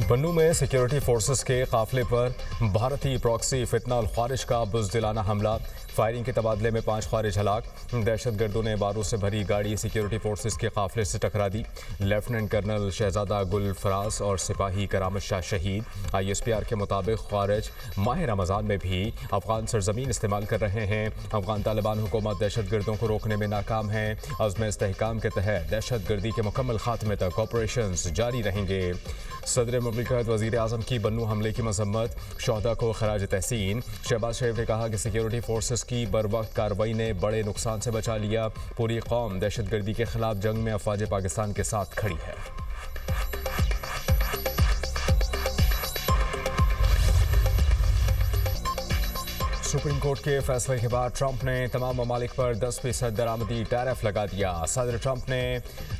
बन्नू में security forces के काफिले पर भारतीय प्रॉक्सी फितना और ख्वारिज का बुज़दिलाना हमला। फायरिंग के तबादले में 5 ख्वारिज हलाक। दहशतगर्दों ने बारूद से भरी गाड़ी सिक्योरिटी फोर्सेस के काफिले से टकरा दी। लेफ्टिनेंट कर्नल शहजादा गुल फराज और सिपाही करामत शाह शहीद। ISPR के मुताबिक ख्वारिज माह रमज़ान में भी अफगान सरजमीन इस्तेमाल कर रहे हैं। अफगान तालिबान हुकूमत दहशतगर्दों को रोकने में नाकाम है। अज़्म इस्तेहकाम के तहत दहशतगर्दी के मुकम्मल खात्मे तक ऑपरेशन जारी रहेंगे। सदर मुमलिकत वज़ीर आज़म की बन्नू हमले की मजम्मत। शोहदा को खराज तहसीन। शहबाज शरीफ ने कहा कि सिक्योरिटी फोर्सेस की बरवक्त कार्रवाई ने बड़े नुकसान से बचा लिया। पूरी कौम दहशतगर्दी के खिलाफ जंग में अफवाज पाकिस्तान के साथ खड़ी है। सुप्रीम कोर्ट के फैसले के बाद ट्रंप ने तमाम ममालिक पर 10% दरामदी टैरिफ लगा दिया। सदर ट्रंप ने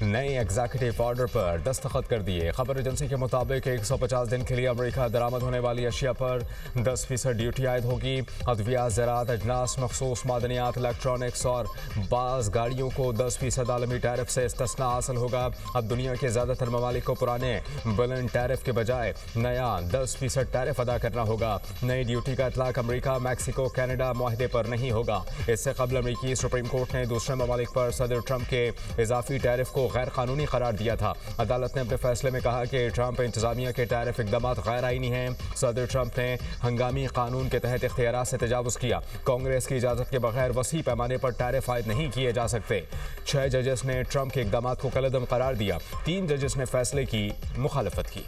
नए एग्जीक्यूटिव ऑर्डर पर दस्तखत कर दिए। खबर एजेंसी के मुताबिक 150 दिन के लिए अमेरिका दरामद होने वाली अशिया पर 10% ड्यूटी आयद होगी। अद्वियात, ज़राअत, अजनास, मखसूस मादनियात, इलेक्ट्रॉनिक्स और बाज़ गाड़ियों को 10% आलमी टैरिफ से इस्तिस्ना हासिल होगा। अब दुनिया के ज़्यादातर ममालिक को पुराने बुलंद टैरिफ के बजाय नया 10% टैरिफ अदा करना होगा। नई ड्यूटी का इतलाक अमेरिका, मैक्सिको, कनाडा मुआहदे पर नहीं होगा। इससे कबल अमेरिकी सुप्रीम कोर्ट ने दूसरे ममालिक पर सदर ट्रंप के इजाफी टैरिफ को गैर कानूनी करार दिया था। अदालत ने अपने फैसले में कहा कि ट्रंप इंतजामिया के टैरिफ इकदाम गैर आईनी हैं। सदर ट्रंप ने हंगामी कानून के तहत इख्तियारात से तजावुज़ किया। कांग्रेस की इजाज़त के बगैर वसी पैमाने पर टैरिफ आयद नहीं किए जा सकते। 6 जजेस ने ट्रंप के इकदाम को कलअदम करार दिया। 3 जजेस ने फैसले की मुखालफत की।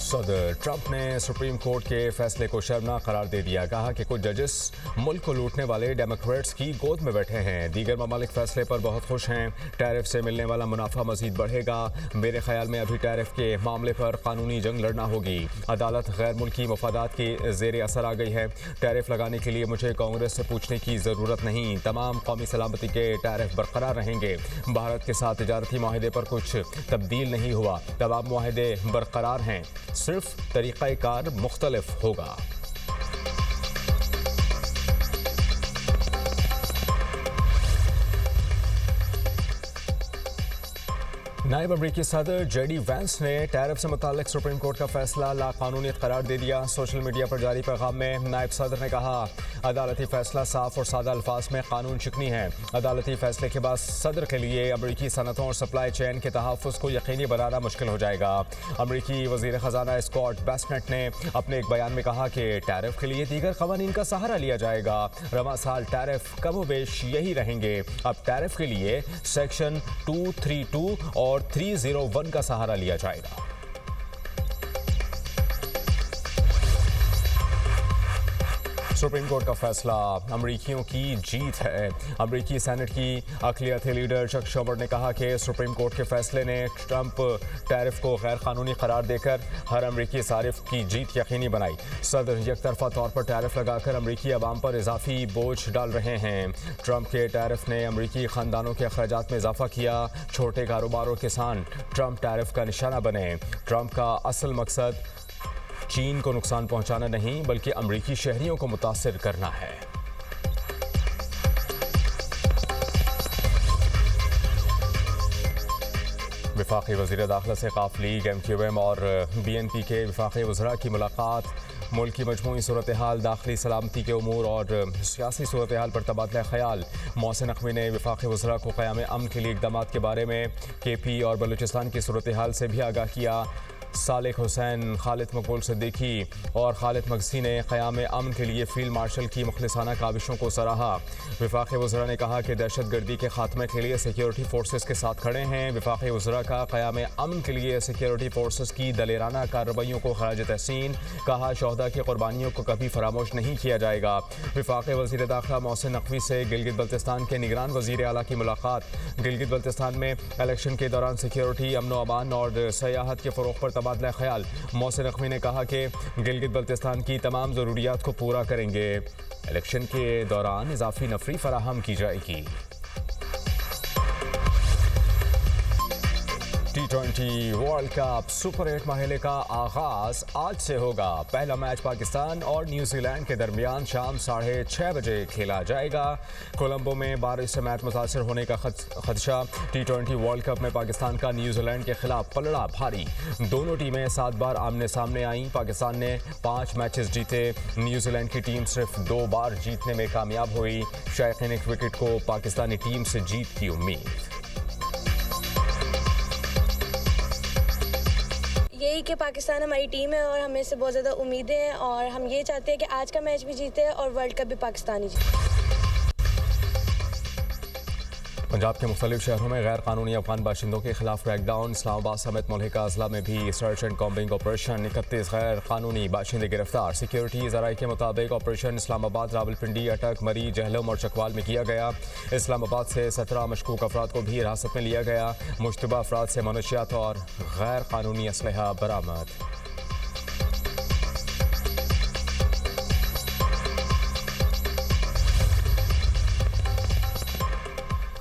सदर ट्रंप ने सुप्रीम कोर्ट के फैसले को शर्मनाक करार दे दिया। कहा कि कुछ जजेस मुल्क को लूटने वाले डेमोक्रेट्स की गोद में बैठे हैं। दीगर ममालिक फैसले पर बहुत खुश हैं। टैरिफ से मिलने वाला मुनाफा मजीद बढ़ेगा। मेरे ख्याल में अभी टैरिफ के मामले पर कानूनी जंग लड़ना होगी। अदालत गैर मुल्की मफादात के ज़ेर असर आ गई है। टैरिफ लगाने के लिए मुझे कांग्रेस से पूछने की ज़रूरत नहीं। तमाम कौमी सलामती के टैरिफ बरकरार रहेंगे। भारत के साथ तिजारती माहिदे पर कुछ तब्दील नहीं हुआ। तमाम माहिदे बरकरार हैं, सिर्फ तरीक़ाकार मुख्तलिफ होगा। नायब अमरीकी सदर JD वैंस ने टैरिफ से मुताल्लिक सुप्रीम कोर्ट का फैसला लाकानूनी करार दे दिया। सोशल मीडिया पर जारी पैगाम में नायब सदर ने कहा, अदालती फैसला साफ और सादा अल्फाज में कानून शिकनी है। अदालती फैसले के बाद सदर के लिए अमरीकी सनतों और सप्लाई चेन के तहफ़्फ़ुज़ को यकीनी बनाना मुश्किल हो जाएगा। अमरीकी वज़ीर ख़जाना स्कॉट बेस्नेट ने अपने एक बयान में कहा कि टैरिफ के लिए दीगर क़वानीन का सहारा लिया जाएगा। रवां साल टैरिफ कमोबेश यही रहेंगे। अब टैरिफ के लिए सेक्शन 232 और 301 का सहारा लिया जाएगा। सुप्रीम कोर्ट का फैसला अमरीकियों की जीत है। अमरीकी सेनेट की अक़लियती लीडर चक शूमर ने कहा कि सुप्रीम कोर्ट के फैसले ने ट्रंप टैरिफ को गैर कानूनी करार देकर हर अमरीकी सारिफ की जीत यकीनी बनाई। सदर यकतरफा तौर पर टैरिफ लगाकर अमरीकी अवाम पर इजाफी बोझ डाल रहे हैं। ट्रंप के टैरिफ ने अमरीकी ख़ानदानों के अखराजात में इजाफा किया। छोटे कारोबार और किसान ट्रंप टैरिफ का निशाना बने। ट्रंप का असल मकसद चीन को नुकसान पहुंचाना नहीं, बल्कि अमरीकी शहरियों को मुतासिर करना है। वफाकी वज़ीर दाखिला से काफ लीग, MQM और BNP के वफाकी वज़रा की मुलाकात। मुल्क की मजमूई सूरत हाल, दाखिली सलामती के उमूर और सियासी सूरत हाल पर तबादला ख्याल। मोहसिन नकवी ने वफाकी वज़रा को क़याम अमन के लिए इक़दाम के बारे में KP और बलूचिस्तान की सूरत हाल से भी आगाह किया। सालिक हुसैन, खालिद मकबूल सिद्दीकी और खालिद मगसी ने क़याम अमन के लिए फील्ड मार्शल की मुखलिसाना काविशों को सराहा। वफाकी वज़रा ने कहा कि दहशतगर्दी के खात्मे के लिए सिक्योरिटी फोर्सेस के साथ खड़े हैं। वफाकी वज़रा का क़याम अमन के लिए सिक्योरिटी फोर्सेस की दलेराना कार्रवाइयों को खराज तहसीन। कहा, शोहदा की कुर्बानियों को कभी फरामोश नहीं किया जाएगा। वफाकी वज़ीर दाखिला मोहसिन नकवी से गिलगित बल्तिस्तान के निगरान वज़ीर आला की मुलाकात। गिलगित बल्तिस्तान में इलेक्शन के दौरान सिक्योरिटी, अमन व अमान और सयाहत के फ़रोग़ पर तबादला ख्याल। मोहसिन नकवी ने कहा कि गिलगित बल्तिस्तान की तमाम ज़रूरियात को पूरा करेंगे। इलेक्शन के दौरान इजाफी नफरी फराहम की जाएगी। T20 वर्ल्ड कप सुपर 8 मरहले का आगाज आज से होगा। पहला मैच पाकिस्तान और न्यूजीलैंड के दरमियान शाम 6:30 बजे खेला जाएगा। कोलंबो में बारिश से मैच मुतासर होने का खदशा। T20 वर्ल्ड कप में पाकिस्तान का न्यूजीलैंड के खिलाफ पलड़ा भारी। दोनों टीमें 7 बार आमने सामने आईं। पाकिस्तान ने 5 मैचेस जीते। न्यूजीलैंड की टीम सिर्फ 2 बार जीतने में कामयाब हुई। शायकीन क्रिकेट को पाकिस्तानी टीम से जीत की उम्मीद। यही कि पाकिस्तान हमारी टीम है और हमें से बहुत ज़्यादा उम्मीदें हैं और हम ये चाहते हैं कि आज का मैच भी जीते और वर्ल्ड कप भी पाकिस्तान ही जीते। पंजाब के मुख्तलिफ शहरों में गैर कानूनी अफगान बाशिंदों के खिलाफ क्रैकडाउन। इस्लामाबाद समेत मुल्हिका अजला में भी सर्च एंड कॉम्बिंग ऑपरेशन। 31 गैर कानूनी बाशिंदे गिरफ्तार। सिक्योरिटी ज़राए के मुताबिक ऑपरेशन इस्लामाबाद, रावलपिंडी, अटक, मरी, जहलम और चकवाल में किया गया। इस्लामाबाद से 17 मशकूक अफराद को भी हिरासत में लिया गया। मुश्तबा अफराद से मनशियात और गैर कानूनी असलहा बरामद।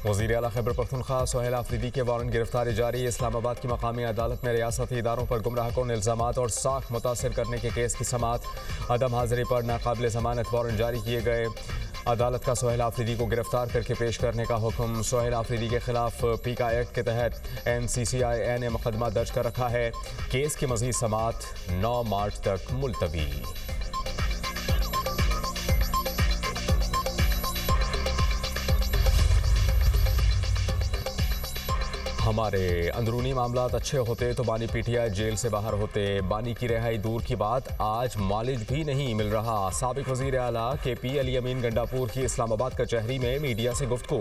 वज़ीर आला खैबर पख्तूनख्वा सोहेल आफरीदी के वारंट गिरफ्तारी जारी। इस्लामाबाद की मकामी अदालत में रियासती इदारों पर गुमराहकुन इल्ज़ामात और साख मुतासर करने के केस की समाअत। अदम हाजिरी पर नाकाबिल ज़मानत वारंट जारी किए गए। अदालत का सोहेल आफरीदी को गिरफ्तार करके पेश करने का हुक्म। सोहेल आफरीदी के खिलाफ पीका एक्ट के तहत NCCI ने मुकदमा दर्ज कर रखा है। केस की मज़ीद समाअत 9 मार्च तक मुलतवी। हमारे अंदरूनी मामलात अच्छे होते तो बानी PTI जेल से बाहर होते। बानी की रिहाई दूर की बात, आज मालिज भी नहीं मिल रहा। साबिक वज़ीर आला KP अली अमीन गंडापुर की इस्लामाबाद कचहरी में मीडिया से गुफ्तगू।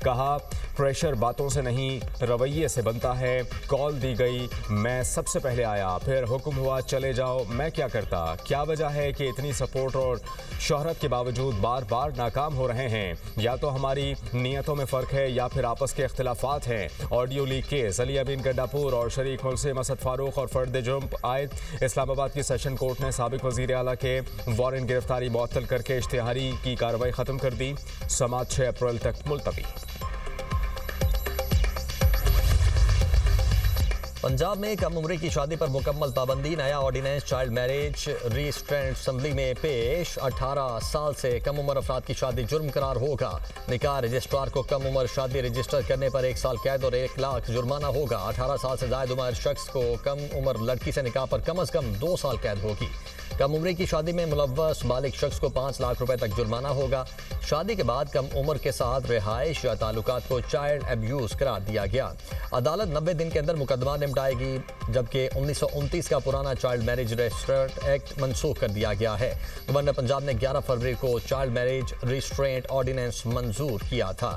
कहा, प्रेशर बातों से नहीं रवैये से बनता है। कॉल दी गई, मैं सबसे पहले आया, फिर हुक्म हुआ चले जाओ, मैं क्या करता। क्या वजह है कि इतनी सपोर्ट और शोहरत के बावजूद बार बार नाकाम हो रहे हैं। या तो हमारी नीयतों में फ़र्क है या फिर आपस के इख्तिलाफात हैं। ऑडियो लीक केस, अली अमीन गंडापुर और शरीक मुल्ज़िम असद फारूक और फर्द जुर्म आयद। इस्लामाबाद की सेशन कोर्ट ने साबिक वज़ीर आला के वारंट गिरफ्तारी मुअत्तल करके इश्तिहारी की कार्रवाई ख़त्म कर दी। समाअत 6 अप्रैल तक मुलतवी। पंजाब में कम उम्र की शादी पर मुकम्मल पाबंदी। नया ordinance child marriage restraint assembly में पेश। 18 साल से कम उम्र अफराद की शादी जुर्म करार होगा। निकाह रजिस्ट्रार को कम उम्र शादी रजिस्टर करने पर 1 साल कैद और 1 लाख जुर्माना होगा। 18 साल से ज़ायद उम्र शख्स को कम उम्र लड़की से निकाह पर कम अज़ कम 2 साल कैद होगी। कम उम्र की शादी में मुलव्वस बालिग शख्स को 5 लाख रुपए तक जुर्माना होगा। शादी के बाद कम उम्र के साथ रिहाइश या ताल्लुकात को चाइल्ड एब्यूज़ करार दिया गया। अदालत 90 दिन के अंदर मुकदमा निपटाएगी, जबकि 1929 का पुराना चाइल्ड मैरिज रिस्ट्रेंट एक्ट मनसूख कर दिया गया है। गवर्नर पंजाब ने 11 फरवरी को चाइल्ड मैरिज रिस्ट्रेंट ऑर्डिनेंस मंजूर किया था।